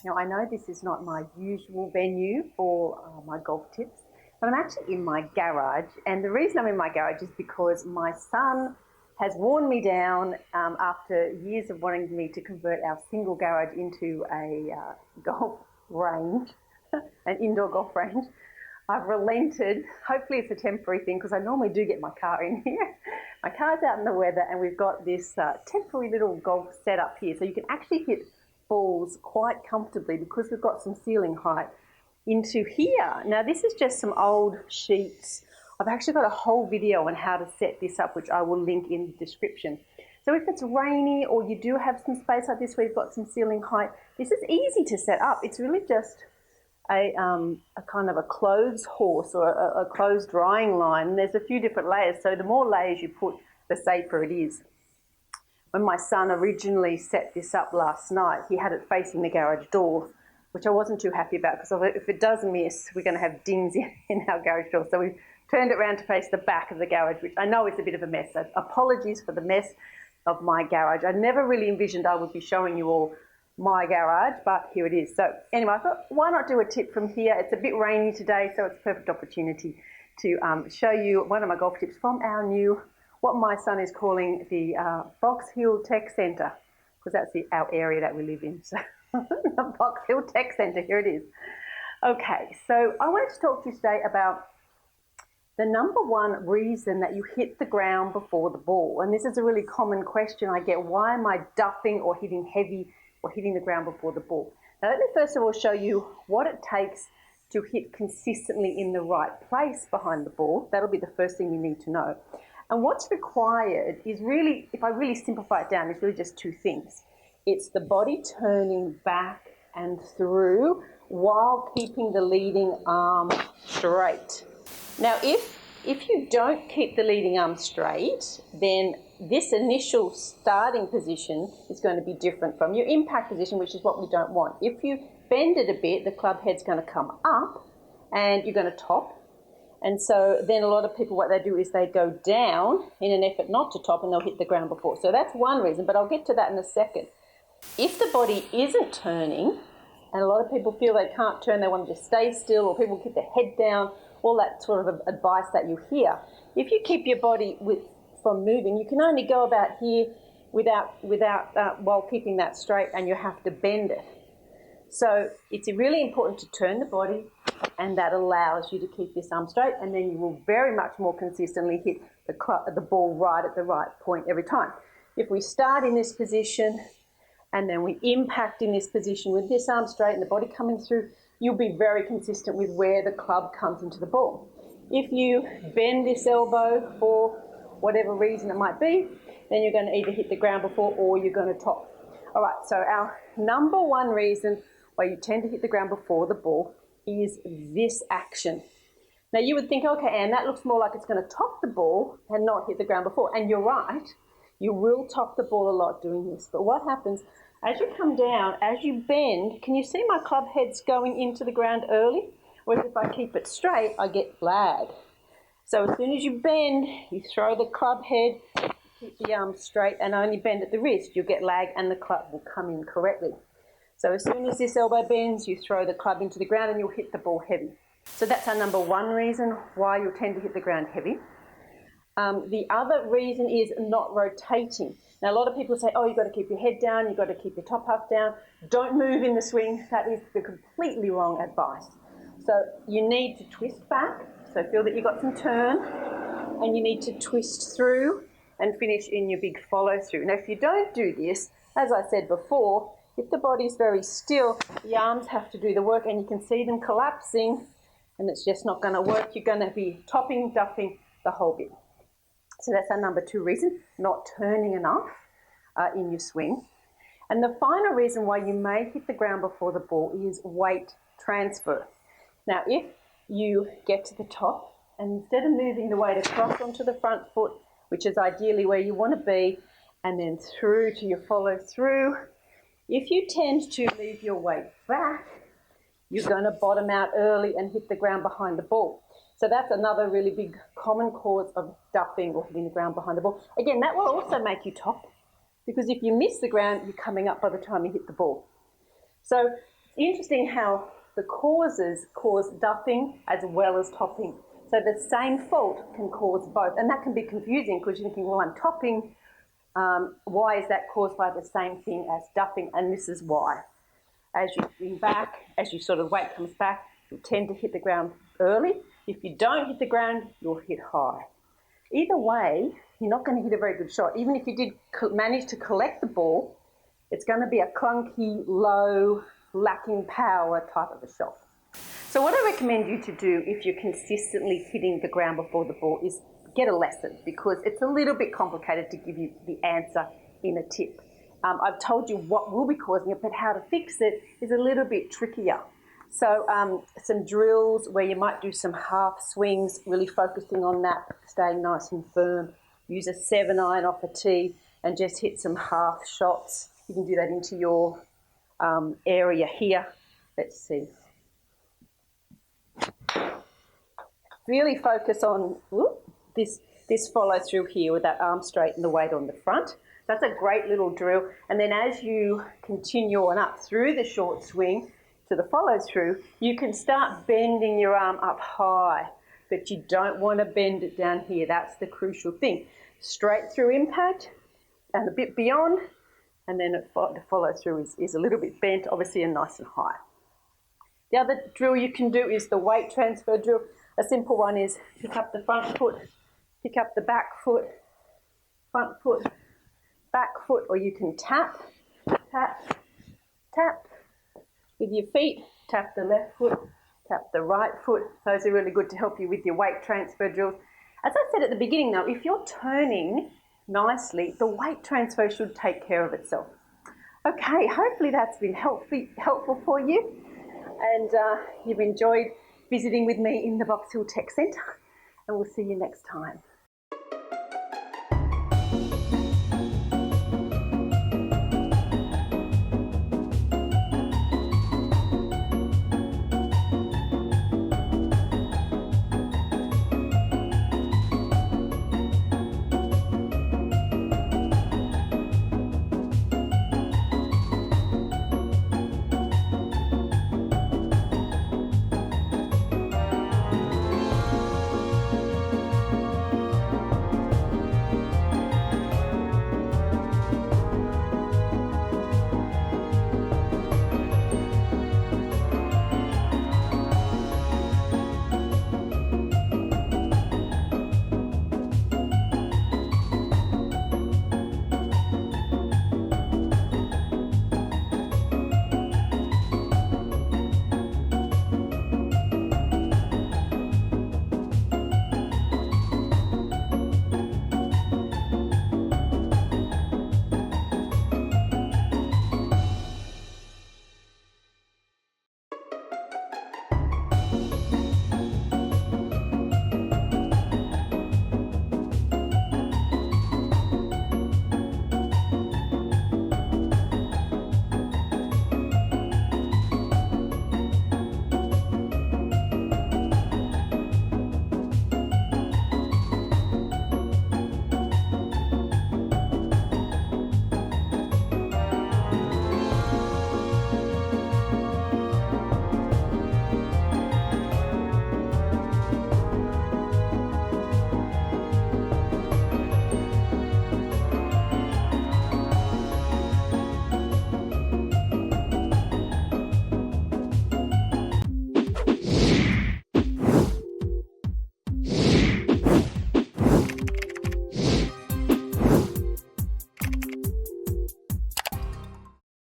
Now, I know this is not my usual venue for my golf tips, but I'm actually in my garage, and the reason I'm in my garage is because my son has worn me down after years of wanting me to convert our single garage into a golf range, an indoor golf range. I've relented. Hopefully it's a temporary thing because I normally do get my car in here. My car's out in the weather and we've got this temporary little golf setup here. So you can actually hit balls quite comfortably because we've got some ceiling height into here. Now this is just some old sheets. I've actually got a whole video on how to set this up, which I will link in the description. So if it's rainy or you do have some space like this where you've got some ceiling height, this is easy to set up. It's really just a kind of a clothes horse or a clothes drying line. And there's a few different layers, so the more layers you put, the safer it is. When my son originally set this up last night, he had it facing the garage door, which I wasn't too happy about because if it does miss, we're going to have dings in our garage door. So we turned it around to face the back of the garage, which I know is a bit of a mess. So apologies for the mess of my garage. I never really envisioned I would be showing you all my garage, but here it is. So anyway, I thought, why not do a tip from here? It's a bit rainy today, so it's a perfect opportunity to show you one of my golf tips from our new, what my son is calling the Box Hill Tech Centre, because that's our area that we live in. So the Box Hill Tech Centre, here it is. Okay, so I wanted to talk to you today about the number one reason that you hit the ground before the ball. And this is a really common question I get. Why am I duffing or hitting heavy or hitting the ground before the ball? Now let me first of all show you what it takes to hit consistently in the right place behind the ball. That'll be the first thing you need to know. And what's required is really, if I really simplify it down, it's really just two things. It's the body turning back and through while keeping the leading arm straight. Now, if you don't keep the leading arm straight, then this initial starting position is going to be different from your impact position, which is what we don't want. If you bend it a bit, the club head's going to come up and you're going to top. And so then a lot of people, what they do is they go down in an effort not to top and they'll hit the ground before. So that's one reason, but I'll get to that in a second. If the body isn't turning, and a lot of people feel they can't turn, they want to just stay still, or people keep their head down, all that sort of advice that you hear. If you keep your body from moving, you can only go about here while keeping that straight, and you have to bend it. So it's really important to turn the body, and that allows you to keep this arm straight, and then you will very much more consistently hit the ball right at the right point every time. If we start in this position and then we impact in this position with this arm straight and the body coming through, you'll be very consistent with where the club comes into the ball. If you bend this elbow for whatever reason it might be, then you're going to either hit the ground before or you're going to top. All right, so our number one reason why you tend to hit the ground before the ball is this action. Now you would think, okay, Anne, that looks more like it's going to top the ball and not hit the ground before. And you're right, you will top the ball a lot doing this. But what happens, as you come down, as you bend, can you see my club head's going into the ground early? Whereas if I keep it straight, I get lag. So as soon as you bend, you throw the club head, keep the arm straight and only bend at the wrist, you'll get lag and the club will come in correctly. So as soon as this elbow bends, you throw the club into the ground and you'll hit the ball heavy. So that's our number one reason why you'll tend to hit the ground heavy. The other reason is not rotating. Now a lot of people say, oh, you've got to keep your head down, you've got to keep your top half down, don't move in the swing. That is the completely wrong advice. So you need to twist back, so feel that you've got some turn, and you need to twist through and finish in your big follow through. Now if you don't do this, as I said before, if the body's very still, the arms have to do the work and you can see them collapsing and it's just not going to work. You're going to be topping, duffing the whole bit. So that's our number two reason, not turning enough in your swing. And the final reason why you may hit the ground before the ball is weight transfer. Now if you get to the top and instead of moving the weight across onto the front foot, which is ideally where you want to be, and then through to your follow through, if you tend to leave your weight back, you're going to bottom out early and hit the ground behind the ball. So that's another really big common cause of duffing or hitting the ground behind the ball. Again, that will also make you top, because if you miss the ground, you're coming up by the time you hit the ball. So Interesting how the causes cause duffing as well as topping. So the same fault can cause both, and that can be confusing because you're thinking, well, I'm topping. Why is that caused by the same thing as duffing? And this is why. As you swing back, as you sort of weight comes back, you'll tend to hit the ground early. If you don't hit the ground, you'll hit high. Either way, you're not going to hit a very good shot. Even if you did manage to collect the ball, it's going to be a clunky, low, lacking power type of a shot. So what I recommend you to do if you're consistently hitting the ground before the ball is get a lesson, because it's a little bit complicated to give you the answer in a tip. I've told you what will be causing it, but how to fix it is a little bit trickier. So some drills where you might do some half swings, really focusing on that, staying nice and firm. Use a 7-iron off a tee and just hit some half shots. You can do that into your area here. Let's see. Really focus on this follow through here with that arm straight and the weight on the front. That's a great little drill. And then as you continue on up through the short swing to the follow through, you can start bending your arm up high, but you don't want to bend it down here. That's the crucial thing. Straight through impact and a bit beyond, and then the follow through is a little bit bent, obviously, and nice and high. The other drill you can do is the weight transfer drill. A simple one is pick up the front foot, pick up the back foot, front foot, back foot, or you can tap, tap, tap with your feet, tap the left foot, tap the right foot. Those are really good to help you with your weight transfer drills. As I said at the beginning though, if you're turning nicely, the weight transfer should take care of itself. Okay, hopefully that's been helpful for you, and you've enjoyed visiting with me in the Box Hill Tech Centre, and we'll see you next time.